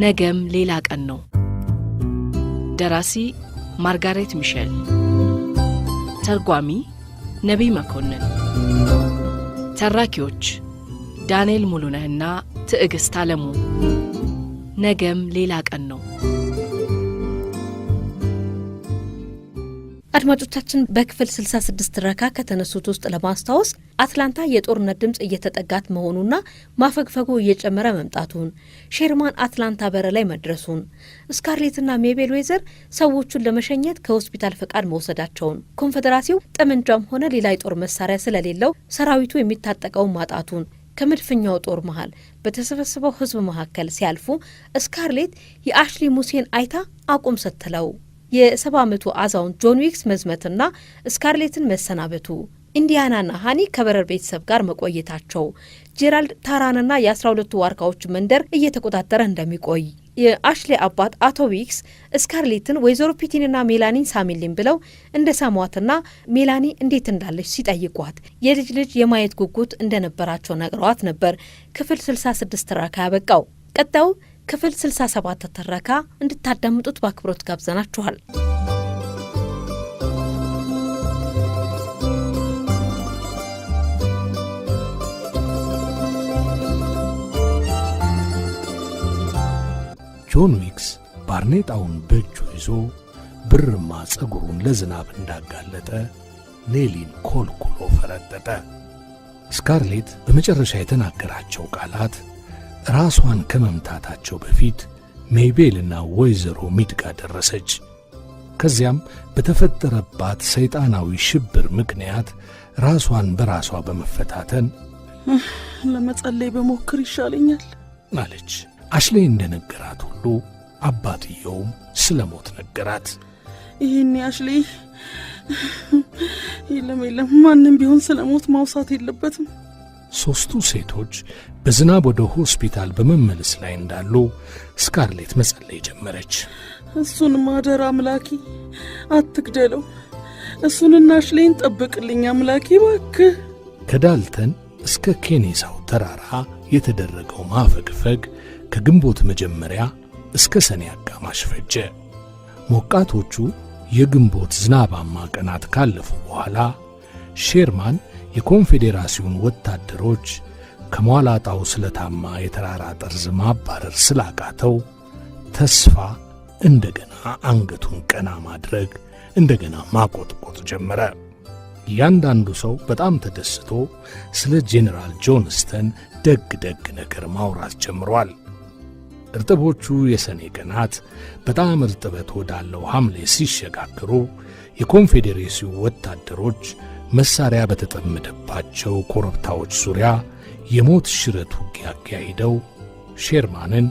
ነገም ሌላ ቀን ነው። ደራሲ ማርጋሬት ሚሼል፣ ተርጓሚ ነቢይ መኮንን፣ ተራኪዎች ዳንኤል ሙሉነህና ትዕግስት አለሙ። ነገም ሌላ ቀን ነው። አድማጮቻችን በክፍል 66 ረካ ከተነሱት ውስጥ ለማስታወስ አትላንታ የጦርነት ድምጽ እየተጠጋት መሆኑና ማፈግፈጉ እየጨመረ መምጣቱን፣ ሼርማን አትላንታ በር ላይ መድረሱን፣ ስካርሌትና ሜቤል ዌዘር ሰዎቹን ለመሸኘት ከሆስፒታል ፈቃድ መውሰዳቸውን፣ ኮንፌዴራሲው ጠመንጃም ሆነ ሌላ የጦር መሳሪያ ስለሌለው ሰራዊቱ የሚታጠቀውን ማጣቱን፣ ከመድፈኛው ጦር መሃል በተሰበሰበው ህዝብ መካከል ሲያልፉ ስካርሌት የአሽሊ ሙሴን አይታ አቁም ስትለው፣ የ70 ዓመቱ አዛውንት ጆን ዊክስ መዝመትና ስካርሌትን መሰናበቱ፣ ኢንዲያናና ሃኒ ከበረር ቤተሰብ ጋር መቆየታቸው፣ ጄራልድ ታራንና የ12ቱ ዋርካዎች መንደር እየተቆጣጠረ እንደሚቆይ፣ የአሽሌ አባት አቶ ዊክስ ስካርሌትን ወይዘሮ ፒቲንና ሜላኒን ሳሚልኝ ብለው እንደ ሳሟትና ሜላኒ እንዴት እንዳለች ሲጠይቋት የልጅ ልጅ የማየት ጉጉት እንደነበራቸው ነግረዋት ነበር። ክፍል 66 ረካ ያበቃው። ቀጣዩ ክፍል 67 ተረካ እንድታዳምጡት በአክብሮት ጋብዘናችኋል። ጆን ዊክስ ባርኔጣውን በእጁ ይዞ ብርማ ጸጉሩን ለዝናብ እንዳጋለጠ ኔሊን ኮልኩሎ ፈረጠጠ። ስካርሌት በመጨረሻ የተናገራቸው ቃላት ራሷን ከመምታታቸው በፊት ሜቤልና ወይዘሮ ሚድጋ ደረሰች። ከዚያም በተፈጠረባት ሰይጣናዊ ሽብር ምክንያት ራሷን በራሷ በመፈታተን ለመጸለይ በሞክር ይሻለኛል አለች። አሽሌ እንደነገራት ሁሉ አባትየውም ስለሞት ነገራት። ይሄኔ አሽሌ የለም ማንም ቢሆን ስለሞት ማውሳት የለበትም። ሶስቱ ሴቶች በዝናብ ወደ ሆስፒታል በመመለስ ላይ እንዳሉ ስካርሌት መጸለይ ጀመረች። እሱን ማደር አምላኪ አትግደለው፣ እሱንና አሽሌን ጠብቅልኝ አምላኪ እባክህ። ከዳልተን እስከ ኬኔሳው ተራራ የተደረገው ማፈግፈግ ከግንቦት መጀመሪያ እስከ ሰኔ አጋማሽ ፈጀ። ሞቃቶቹ የግንቦት ዝናባማ ቀናት ካለፉ በኋላ ሼርማን የኮንፌዴራሲውን ወታደሮች ከሟላጣው ስለታማ የተራራ ጠርዝ ማባረር ስላቃተው ተስፋ እንደገና አንገቱን ቀና ማድረግ፣ እንደገና ማቆጥቆጥ ጀመረ። እያንዳንዱ ሰው በጣም ተደስቶ ስለ ጄኔራል ጆንስተን ደግ ነገር ማውራት ጀምሯል። እርጥቦቹ የሰኔ ቀናት በጣም እርጥበት ወዳለው ሐምሌ ሲሸጋግሩ የኮንፌዴሬሲው ወታደሮች መሳሪያ በተጠመደባቸው ኮረብታዎች ዙሪያ የሞት ሽረት ውጊያ አካሂደው ሼርማንን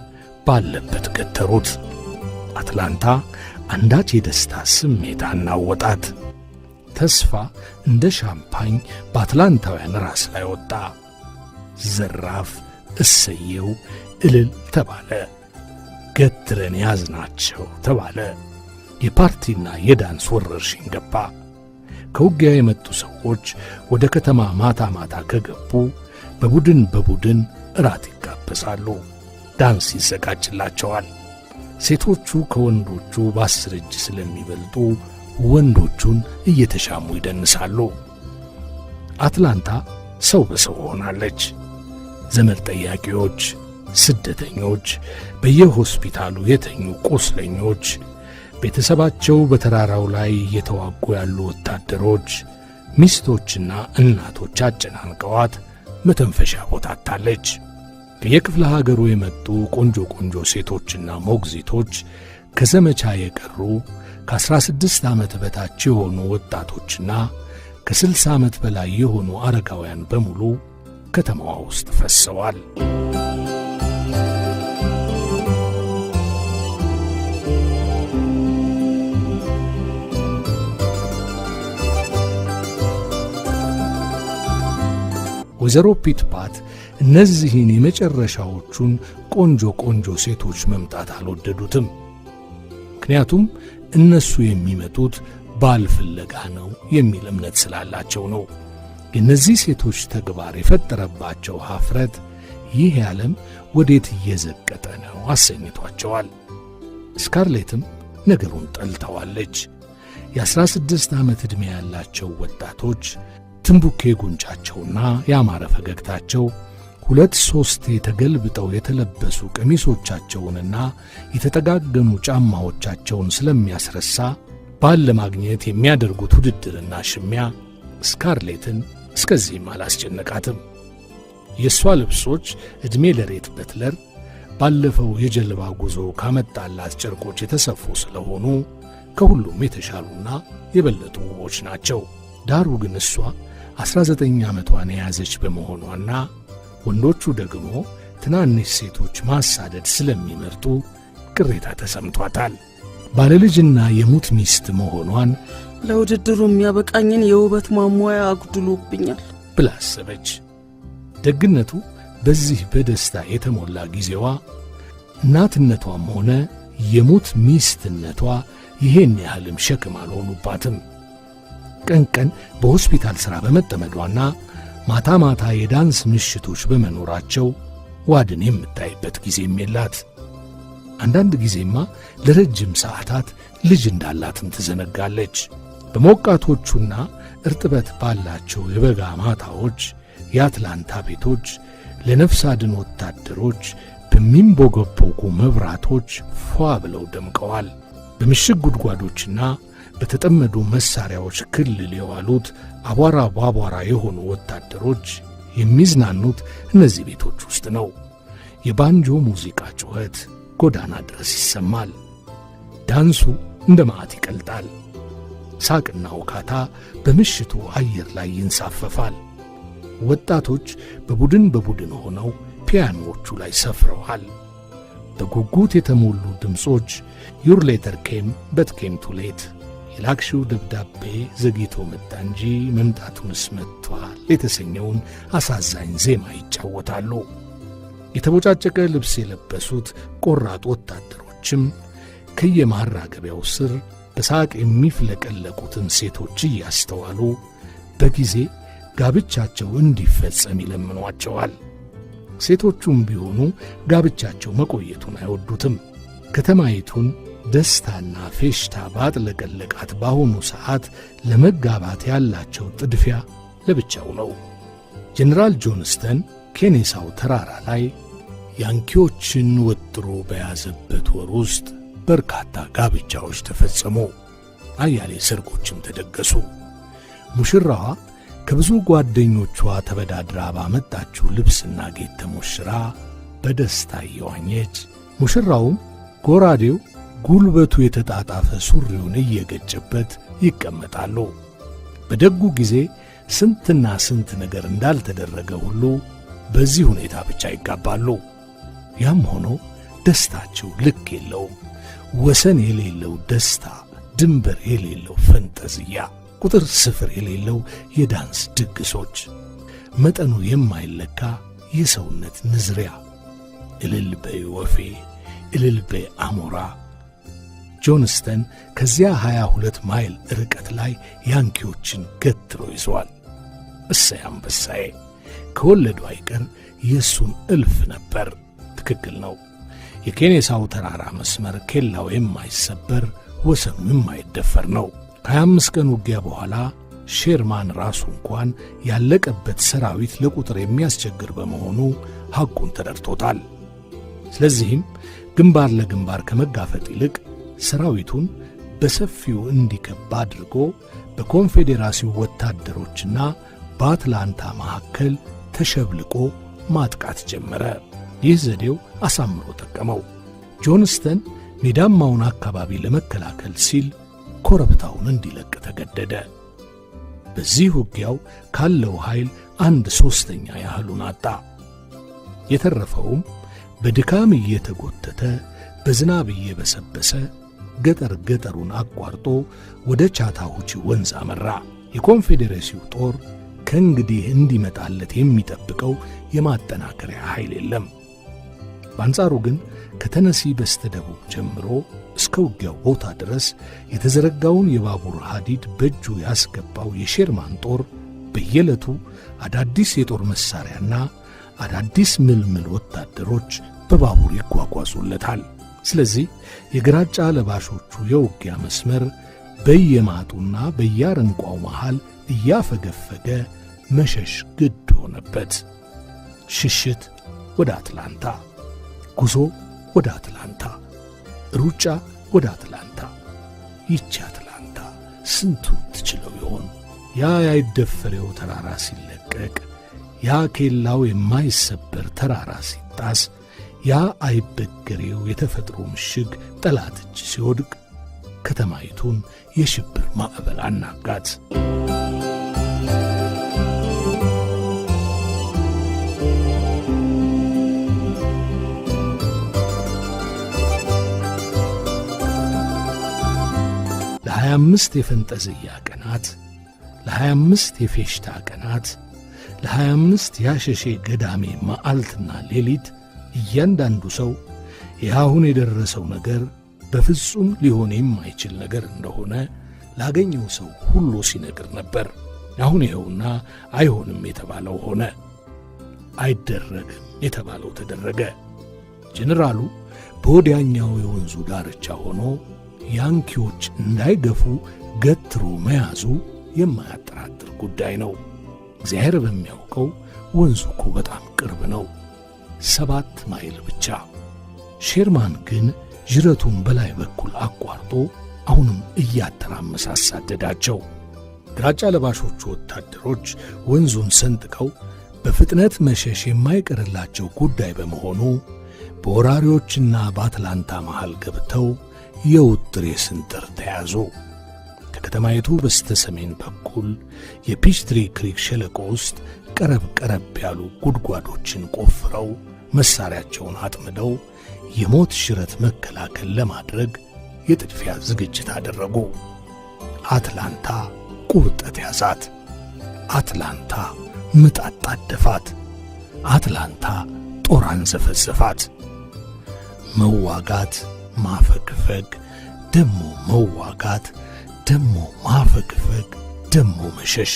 ባለበት ገተሩት። አትላንታ አንዳች የደስታ ስሜት አናወጣት። ተስፋ እንደ ሻምፓኝ በአትላንታውያን ራስ ላይ ወጣ። ዘራፍ፣ እሰየው፣ እልል ተባለ። ገትረን ያዝናቸው ተባለ። የፓርቲና የዳንስ ወረርሽኝ ገባ። ከውጊያ የመጡ ሰዎች ወደ ከተማ ማታ ማታ ከገቡ በቡድን እራት ይጋበዛሉ፣ ዳንስ ይዘጋጅላቸዋል። ሴቶቹ ከወንዶቹ በ10 እጅ ስለሚበልጡ ወንዶቹን እየተሻሙ ይደንሳሉ። አትላንታ ሰው በሰው ሆናለች። ዘመድ ጠያቂዎች፣ ስደተኞች፣ በየሆስፒታሉ የተኙ ቁስለኞች፣ ቤተሰባቸው በተራራው ላይ እየተዋጉ ያሉ ወታደሮች፣ ሚስቶችና እናቶች አጨናንቀዋት መተንፈሻ ቦታ አጣለች። ከየክፍለ ሀገሩ የመጡ ቆንጆ ሴቶችና ሞግዚቶች፣ ከዘመቻ የቀሩ ከ16 ዓመት በታች የሆኑ ወጣቶችና ከ60 ዓመት በላይ የሆኑ አረጋውያን በሙሉ ከተማዋ ውስጥ ፈሰዋል። ወይዘሮ ፒትፓት እነዚህን የመጨረሻዎቹን ቆንጆ ሴቶች መምጣት አልወደዱትም። ምክንያቱም እነሱ የሚመጡት ባል ፍለጋ ነው የሚል እምነት ስላላቸው ነው። የእነዚህ ሴቶች ተግባር የፈጠረባቸው ኀፍረት ይህ ዓለም ወዴት እየዘቀጠ ነው አሰኝቷቸዋል። ስካርሌትም ነገሩን ጠልተዋለች። የ16 ዓመት ዕድሜ ያላቸው ወጣቶች ትንቡኬ ጉንጫቸውና ያማረ ፈገግታቸው፣ 2-3 የተገልብጠው የተለበሱ ቀሚሶቻቸውንና የተጠጋገኑ ጫማዎቻቸውን ስለሚያስረሳ ባል ለማግኘት የሚያደርጉት ውድድርና ሽሚያ ስካርሌትን እስከዚህም አላስጨነቃትም። የእሷ ልብሶች ዕድሜ ለሬት በትለር ባለፈው የጀልባ ጉዞ ካመጣላት ጨርቆች የተሰፉ ስለሆኑ ከሁሉም የተሻሉና የበለጡ ውቦች ናቸው። ዳሩ ግን እሷ 19 ዓመቷን የያዘች በመሆኗና ወንዶቹ ደግሞ ትናንሽ ሴቶች ማሳደድ ስለሚመርጡ ቅሬታ ተሰምቷታል። ባለልጅና የሙት ሚስት መሆኗን ለውድድሩ የሚያበቃኝን የውበት ማሟያ አጉድሎብኛል ብላ አሰበች። ደግነቱ በዚህ በደስታ የተሞላ ጊዜዋ እናትነቷም ሆነ የሙት ሚስትነቷ ይሄን ያህልም ሸክም አልሆኑባትም። ቀን ቀን በሆስፒታል ሥራ በመጠመዷና ማታ ማታ የዳንስ ምሽቶች በመኖራቸው ዋድን የምታይበት ጊዜም የላት። አንዳንድ ጊዜማ ለረጅም ሰዓታት ልጅ እንዳላትም ትዘነጋለች። በሞቃቶቹና እርጥበት ባላቸው የበጋ ማታዎች የአትላንታ ቤቶች ለነፍስ አድን ወታደሮች በሚንቦገቦጉ መብራቶች ፏ ብለው ደምቀዋል። በምሽግ ጉድጓዶችና በተጠመዱ መሣሪያዎች ክልል የዋሉት አቧራ ባቧራ የሆኑ ወታደሮች የሚዝናኑት እነዚህ ቤቶች ውስጥ ነው። የባንጆ ሙዚቃ ጩኸት ጎዳና ድረስ ይሰማል። ዳንሱ እንደ መዓት ይቀልጣል። ሳቅና ውካታ በምሽቱ አየር ላይ ይንሳፈፋል። ወጣቶች በቡድን ሆነው ፒያኖዎቹ ላይ ሰፍረዋል። በጉጉት የተሞሉ ድምፆች ዩር ሌተር ኬም በት ኬም ቱ ሌት፣ የላክሽው ደብዳቤ ዘግይቶ መጣ እንጂ መምጣቱንስ መጥቷል የተሰኘውን አሳዛኝ ዜማ ይጫወታሉ። የተቦጫጨቀ ልብስ የለበሱት ቆራጥ ወታደሮችም ከየማራገቢያው ስር በሳቅ የሚፍለቀለቁትን ሴቶች እያስተዋሉ በጊዜ ጋብቻቸው እንዲፈጸም ይለምኗቸዋል። ሴቶቹም ቢሆኑ ጋብቻቸው መቆየቱን አይወዱትም። ከተማይቱን ደስታና ፌሽታ ባጥለቀለቃት በአሁኑ ሰዓት ለመጋባት ያላቸው ጥድፊያ ለብቻው ነው። ጀነራል ጆንስተን ኬኔሳው ተራራ ላይ ያንኪዎችን ወጥሮ በያዘበት ወር ውስጥ በርካታ ጋብቻዎች ተፈጸሙ። አያሌ ሰርጎችም ተደገሱ። ሙሽራዋ ከብዙ ጓደኞቿ ተበዳድራ ባመጣችው ልብስና ጌጥ ተሞሽራ በደስታ እየዋኘች፣ ሙሽራውም ጎራዴው ጉልበቱ የተጣጣፈ ሱሪውን እየገጨበት ይቀመጣሉ። በደጉ ጊዜ ስንትና ስንት ነገር እንዳልተደረገ ሁሉ በዚህ ሁኔታ ብቻ ይጋባሉ። ያም ሆኖ ደስታቸው ልክ የለውም። ወሰን የሌለው ደስታ፣ ድንበር የሌለው ፈንጠዝያ፣ ቁጥር ስፍር የሌለው የዳንስ ድግሶች፣ መጠኑ የማይለካ የሰውነት ንዝሪያ። እልል በይ ወፌ፣ እልል በይ አሞራ። ጆንስተን ከዚያ 22 ማይል ርቀት ላይ ያንኪዎችን ገትሮ ይዘዋል። እሰይ አንበሳዬ፣ ከወለዱ አይቀር የእሱን እልፍ ነበር። ትክክል ነው። የኬኔሳው ተራራ መስመር ኬላው የማይሰበር ወሰኑ የማይደፈር ነው። ከ25 ቀን ውጊያ በኋላ ሼርማን ራሱ እንኳን ያለቀበት ሰራዊት ለቁጥር የሚያስቸግር በመሆኑ ሐቁን ተረድቶታል። ስለዚህም ግንባር ለግንባር ከመጋፈጥ ይልቅ ሰራዊቱን በሰፊው እንዲከብ አድርጎ በኮንፌዴራሲው ወታደሮችና በአትላንታ መካከል ተሸብልቆ ማጥቃት ጀመረ። ይህ ዘዴው አሳምሮ ጠቀመው። ጆንስተን ሜዳማውን አካባቢ ለመከላከል ሲል ኮረብታውን እንዲለቅ ተገደደ። በዚህ ውጊያው ካለው ኃይል 1/3 ያህሉን አጣ። የተረፈውም በድካም እየተጎተተ በዝናብ እየበሰበሰ ገጠር ገጠሩን አቋርጦ ወደ ቻታሁቺ ወንዝ አመራ። የኮንፌዴሬሲው ጦር ከእንግዲህ እንዲመጣለት የሚጠብቀው የማጠናከሪያ ኃይል የለም። በአንጻሩ ግን ከተነሲ በስተደቡብ ጀምሮ እስከ ውጊያው ቦታ ድረስ የተዘረጋውን የባቡር ሐዲድ በእጁ ያስገባው የሼርማን ጦር በየዕለቱ አዳዲስ የጦር መሣሪያና አዳዲስ ምልምል ወታደሮች በባቡር ይጓጓዙለታል። ስለዚህ የግራጫ ለባሾቹ የውጊያ መስመር በየማጡና በያረንቋው መሃል እያፈገፈገ መሸሽ ግድ ሆነበት። ሽሽት ወደ አትላንታ፣ ጉዞ ወደ አትላንታ፣ ሩጫ ወደ አትላንታ። ይቺ አትላንታ ስንቱን ትችለው ይሆን? ያ ያይደፈሬው ተራራ ሲለቀቅ፣ ያ ኬላው የማይሰበር ተራራ ሲጣስ፣ ያ አይበገሬው የተፈጥሮ ምሽግ ጠላት እጅ ሲወድቅ ከተማይቱን የሽብር ማዕበል አናጋት። ለ25 የፈንጠዝያ ቀናት፣ ለ25 የፌሽታ ቀናት፣ ለ25 ያሸሼ ገዳሜ መዓልትና ሌሊት እያንዳንዱ ሰው የአሁን የደረሰው ነገር በፍጹም ሊሆን የማይችል ነገር እንደሆነ ላገኘው ሰው ሁሉ ሲነግር ነበር። አሁን ይኸውና አይሆንም የተባለው ሆነ፣ አይደረግም የተባለው ተደረገ። ጄኔራሉ በወዲያኛው የወንዙ ዳርቻ ሆኖ ያንኪዎች እንዳይገፉ ገትሮ መያዙ የማያጠራጥር ጉዳይ ነው። እግዚአብሔር በሚያውቀው ወንዙ እኮ በጣም ቅርብ ነው፣ 7 ማይል ብቻ። ሼርማን ግን ጅረቱን በላይ በኩል አቋርጦ አሁንም እያተራመሰ አሳደዳቸው። ግራጫ ለባሾቹ ወታደሮች ወንዙን ሰንጥቀው በፍጥነት መሸሽ የማይቀርላቸው ጉዳይ በመሆኑ በወራሪዎችና በአትላንታ መሃል ገብተው የውጥሬ ስንጥር ተያዙ። ከከተማይቱ በስተ ሰሜን በኩል የፒችትሪ ክሪክ ሸለቆ ውስጥ ቀረብ ያሉ ጉድጓዶችን ቆፍረው መሳሪያቸውን አጥምደው የሞት ሽረት መከላከል ለማድረግ የጥድፊያ ዝግጅት አደረጉ። አትላንታ ቁርጠት ያዛት። አትላንታ ምጥ አጣደፋት። አትላንታ ጦር አንዘፈዘፋት። መዋጋት፣ ማፈግፈግ፣ ደሞ መዋጋት፣ ደሞ ማፈግፈግ፣ ደሞ መሸሽ።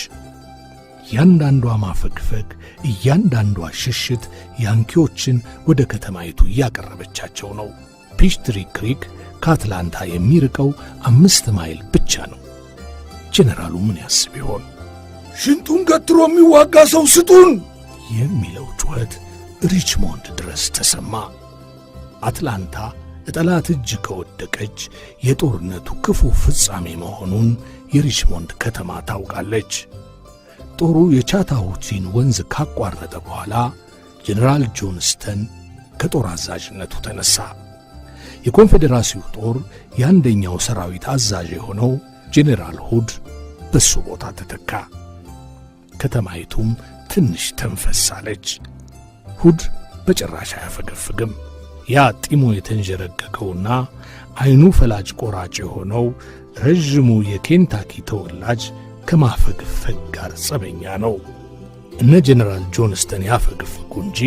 እያንዳንዷ ማፈግፈግ፣ እያንዳንዷ ሽሽት ያንኪዎችን ወደ ከተማይቱ እያቀረበቻቸው ነው። ፒችትሪ ክሪክ ከአትላንታ የሚርቀው 5 ማይል ብቻ ነው። ጄኔራሉ ምን ያስብ ይሆን? ሽንጡን ገትሮ የሚዋጋ ሰው ስጡን የሚለው ጩኸት ሪችሞንድ ድረስ ተሰማ። አትላንታ ጠላት እጅ ከወደቀች የጦርነቱ ክፉ ፍጻሜ መሆኑን የሪችሞንድ ከተማ ታውቃለች። ጦሩ የቻታሁቲን ወንዝ ካቋረጠ በኋላ ጄኔራል ጆንስተን ከጦር አዛዥነቱ ተነሳ። የኮንፌዴራሲው ጦር የአንደኛው ሰራዊት አዛዥ የሆነው ጄኔራል ሁድ በሱ ቦታ ተተካ። ከተማይቱም ትንሽ ተንፈሳለች። ሁድ በጭራሽ አያፈገፍግም። ያ ጢሙ የተንጀረገገውና አይኑ ፈላጭ ቆራጭ የሆነው ረዥሙ የኬንታኪ ተወላጅ ከማፈግፈግ ጋር ጸበኛ ነው። እነ ጄኔራል ጆንስተን ያፈግፍጉ እንጂ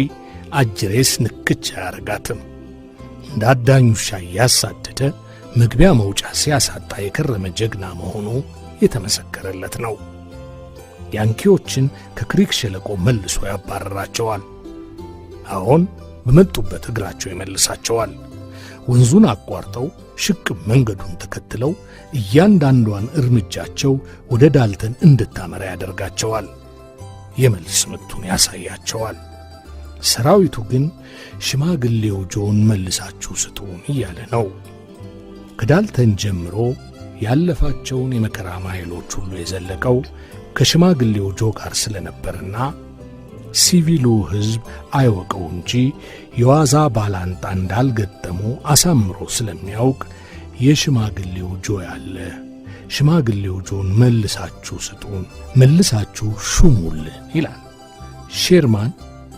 አጅሬስ ንክች አያረጋትም። እንደ አዳኝ ውሻ ያሳደደ መግቢያ መውጫ ሲያሳጣ የከረመ ጀግና መሆኑ የተመሰከረለት ነው። ያንኪዎችን ከክሪክ ሸለቆ መልሶ ያባረራቸዋል። አሁን በመጡበት እግራቸው ይመልሳቸዋል። ወንዙን አቋርጠው ሽቅብ መንገዱን ተከትለው እያንዳንዷን እርምጃቸው ወደ ዳልተን እንድታመራ ያደርጋቸዋል። የመልስ ምቱን ያሳያቸዋል። ሰራዊቱ ግን ሽማግሌው ጆን መልሳችሁ ስጡን እያለ ነው። ከዳልተን ጀምሮ ያለፋቸውን የመከራ ማይሎች ሁሉ የዘለቀው ከሽማግሌው ጆ ጋር ስለነበርና ሲቪሉ ሕዝብ አይወቀው እንጂ የዋዛ ባላንጣ እንዳልገጠሙ አሳምሮ ስለሚያውቅ የሽማግሌው ጆ ያለ ሽማግሌው ጆን መልሳችሁ ስጡን፣ መልሳችሁ ሹሙልን ይላል። ሼርማን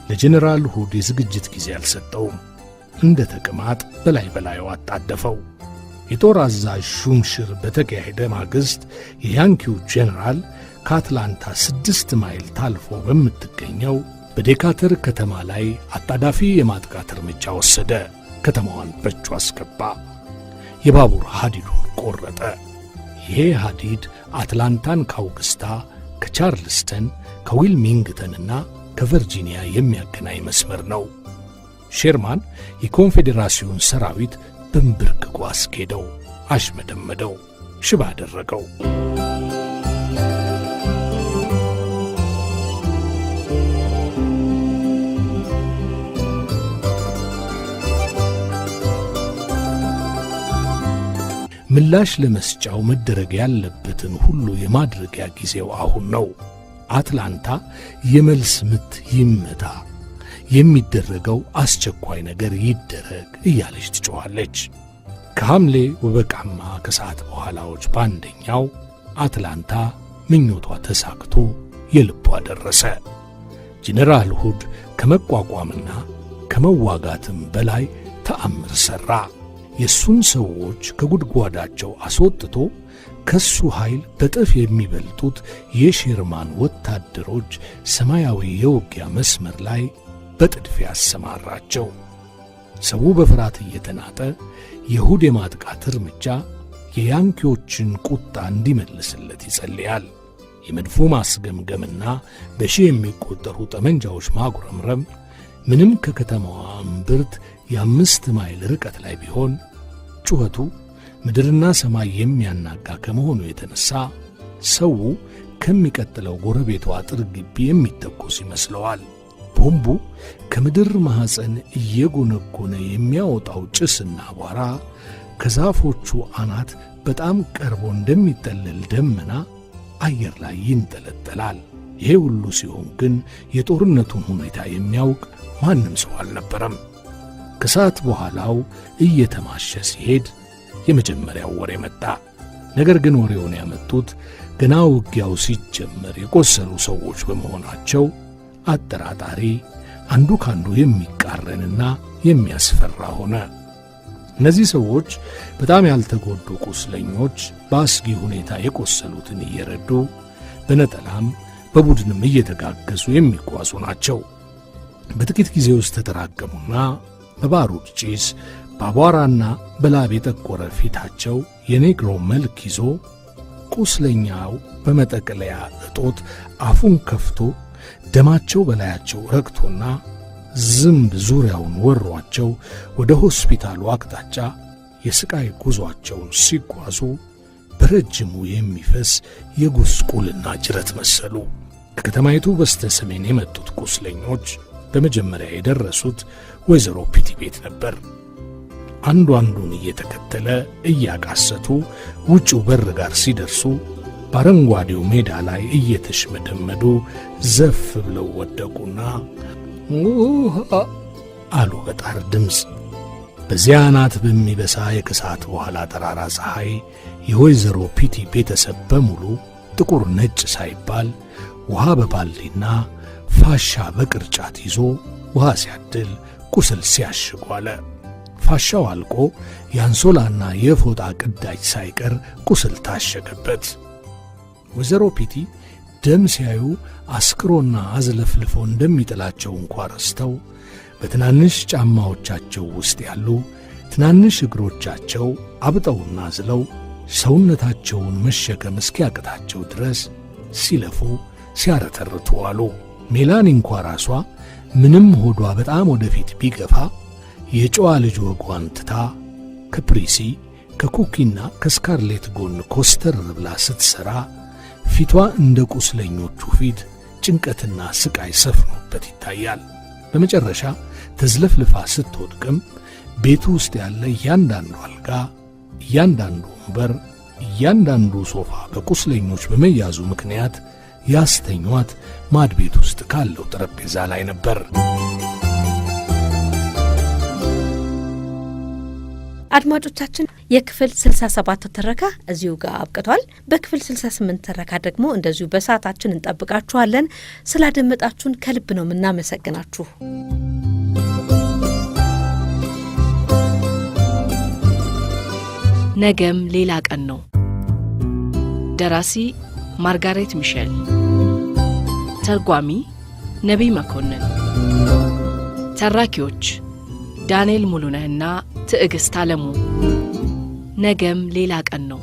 ለጄኔራል ሁድ የዝግጅት ጊዜ አልሰጠውም። እንደ ተቅማጥ በላዩ አጣደፈው። የጦር አዛዥ ሹምሽር በተካሄደ ማግስት የያንኪው ጄኔራል ከአትላንታ 6 ማይል ታልፎ በምትገኘው በዴካተር ከተማ ላይ አጣዳፊ የማጥቃት እርምጃ ወሰደ። ከተማዋን በእጁ አስገባ። የባቡር ሐዲዱን ቆረጠ። ይሄ ሐዲድ አትላንታን ከአውግስታ፣ ከቻርልስተን፣ ከዊልሚንግተንና ከቨርጂኒያ የሚያገናኝ መስመር ነው። ሼርማን የኮንፌዴራሲውን ሰራዊት በንብርክኮ አስኬደው፣ አሽመደመደው፣ ሽባ አደረገው። ምላሽ ለመስጫው መደረግ ያለበትን ሁሉ የማድረጊያ ጊዜው አሁን ነው። አትላንታ የመልስ ምት ይመታ፣ የሚደረገው አስቸኳይ ነገር ይደረግ እያለች ትጮኻለች። ከሐምሌ ወበቃማ ከሰዓት በኋላዎች በአንደኛው አትላንታ ምኞቷ ተሳክቶ የልቧ ደረሰ። ጄኔራል ሁድ ከመቋቋምና ከመዋጋትም በላይ ተአምር ሠራ። የሱን ሰዎች ከጉድጓዳቸው አስወጥቶ ከሱ ኃይል በጥፍ የሚበልጡት የሼርማን ወታደሮች ሰማያዊ የውጊያ መስመር ላይ በጥድፊያ አሰማራቸው። ሰው በፍርሃት እየተናጠ የሁድ የማጥቃት እርምጃ የያንኪዎችን ቁጣ እንዲመልስለት ይጸልያል። የመድፉ ማስገምገምና በሺህ የሚቆጠሩ ጠመንጃዎች ማጉረምረም ምንም ከከተማዋ እምብርት የ5 ማይል ርቀት ላይ ቢሆን ጩኸቱ ምድርና ሰማይ የሚያናጋ ከመሆኑ የተነሳ ሰው ከሚቀጥለው ጎረቤቱ አጥር ግቢ የሚተኮስ ይመስለዋል። ቦምቡ ከምድር ማኅፀን እየጎነጎነ የሚያወጣው ጭስና አቧራ ከዛፎቹ አናት በጣም ቀርቦ እንደሚጠለል ደመና አየር ላይ ይንጠለጠላል። ይሄ ሁሉ ሲሆን ግን የጦርነቱን ሁኔታ የሚያውቅ ማንም ሰው አልነበረም። ከሰዓት በኋላው እየተማሸ ሲሄድ የመጀመሪያው ወሬ መጣ። ነገር ግን ወሬውን ያመጡት ገና ውጊያው ሲጀመር የቆሰሉ ሰዎች በመሆናቸው አጠራጣሪ፣ አንዱ ካንዱ የሚቃረንና የሚያስፈራ ሆነ። እነዚህ ሰዎች በጣም ያልተጎዱ ቁስለኞች በአስጊ ሁኔታ የቆሰሉትን እየረዱ በነጠላም በቡድንም እየተጋገዙ የሚጓዙ ናቸው። በጥቂት ጊዜ ውስጥ ተጠራቀሙና በባሩድ ጭስ በአቧራና በላብ የጠቆረ ፊታቸው የኔግሮ መልክ ይዞ ቁስለኛው በመጠቅለያ እጦት አፉን ከፍቶ ደማቸው በላያቸው ረግቶና ዝንብ ዙሪያውን ወሯቸው ወደ ሆስፒታሉ አቅጣጫ የስቃይ ጉዟቸውን ሲጓዙ በረጅሙ የሚፈስ የጉስቁልና ጅረት መሰሉ። ከከተማይቱ በስተ ሰሜን የመጡት ቁስለኞች በመጀመሪያ የደረሱት ወይዘሮ ፒቲ ቤት ነበር። አንዱ አንዱን እየተከተለ እያቃሰቱ ውጭው በር ጋር ሲደርሱ በአረንጓዴው ሜዳ ላይ እየተሽመደመዱ ዘፍ ብለው ወደቁና አሉ በጣር ድምፅ። በዚያ ናት በሚበሳ የከሰዓት በኋላ ጠራራ ፀሐይ የወይዘሮ ፒቲ ቤተሰብ በሙሉ ጥቁር ነጭ ሳይባል ውሃ በባልዲና ፋሻ በቅርጫት ይዞ ውሃ ሲያድል ቁስል ሲያሽጉ አለ። ፋሻው አልቆ የአንሶላና የፎጣ ቅዳጅ ሳይቀር ቁስል ታሸገበት። ወይዘሮ ፒቲ ደም ሲያዩ አስክሮና አዝለፍልፎ እንደሚጥላቸው እንኳ ረስተው በትናንሽ ጫማዎቻቸው ውስጥ ያሉ ትናንሽ እግሮቻቸው አብጠውና ዝለው ሰውነታቸውን መሸከም እስኪያቅታቸው ድረስ ሲለፉ ሲያረተርቱ አሉ። ሜላኒ እንኳ ራሷ ምንም ሆዷ በጣም ወደፊት ቢገፋ የጨዋ ልጅ ወጓን ትታ ከፕሪሲ ከኩኪና ከስካርሌት ጎን ኮስተር ብላ ስትሠራ ፊቷ እንደ ቁስለኞቹ ፊት ጭንቀትና ስቃይ ሰፍኖበት ይታያል። በመጨረሻ ተዝለፍልፋ ስትወድቅም ቤቱ ውስጥ ያለ እያንዳንዱ አልጋ፣ እያንዳንዱ ወንበር፣ እያንዳንዱ ሶፋ በቁስለኞች በመያዙ ምክንያት ያስተኟት ማድ ቤት ውስጥ ካለው ጠረጴዛ ላይ ነበር። አድማጮቻችን የክፍል 67 ትረካ እዚሁ ጋር አብቅቷል። በክፍል 68 ትረካ ደግሞ እንደዚሁ በሰዓታችን እንጠብቃችኋለን። ስላደመጣችሁን ከልብ ነው የምናመሰግናችሁ። ነገም ሌላ ቀን ነው። ደራሲ ማርጋሬት ሚሼል፣ ተርጓሚ ነቢይ መኮንን፣ ተራኪዎች ዳንኤል ሙሉነህና ትዕግስት አለሙ። ነገም ሌላ ቀን ነው።